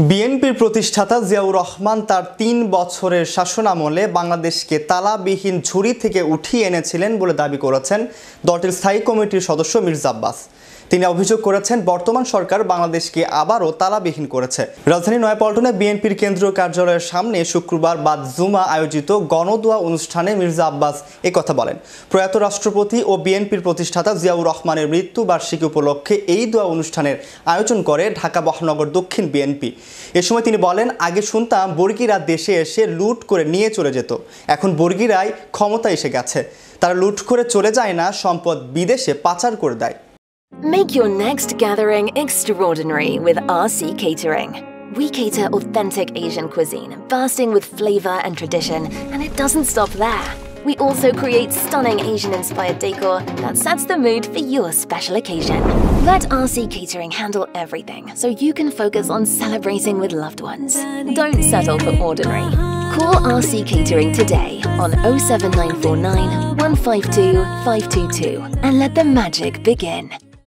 বিএনপির প্রতিষ্ঠাতা জিয়াউর রহমান তার ৩ বছরের শাসনামলে বাংলাদেশকে তালাবিহীন ঝুড়ি থেকে উঠিয়ে এনেছিলেন বলে দাবি করেছেন দলটির স্থায়ী কমিটির সদস্য মির্জা আব্বাস। তিনি অভিযোগ করেছেন বর্তমান সরকার বাংলাদেশকে আবারও তালাবিহীন করেছে। রাজধানী নয়াপল্টনে বিএনপির কেন্দ্রীয় কার্যালয়ের সামনে শুক্রবার বাদ জুমা আয়োজিত গণদোয়া অনুষ্ঠানে মির্জা আব্বাস একথা বলেন। প্রয়াত রাষ্ট্রপতি ও বিএনপির প্রতিষ্ঠাতা জিয়াউর রহমানের মৃত্যুবার্ষিকী উপলক্ষে এই দোয়া অনুষ্ঠানের আয়োজন করে ঢাকা মহানগর দক্ষিণ বিএনপি। এ সময় তিনি বলেন, আগে শুনতাম বর্গীরা দেশে এসে লুট করে নিয়ে চলে যেত, এখন বর্গীরাই ক্ষমতা এসে গেছে। তারা লুট করে চলে যায় না, সম্পদ বিদেশে পাচার করে দেয়। Make your next gathering extraordinary with RC Catering. We cater authentic Asian cuisine, bursting with flavor and tradition, and it doesn't stop there. We also create stunning Asian-inspired decor that sets the mood for your special occasion. Let RC Catering handle everything so you can focus on celebrating with loved ones. Don't settle for ordinary. Call RC Catering today on 07949 152 522 and let the magic begin.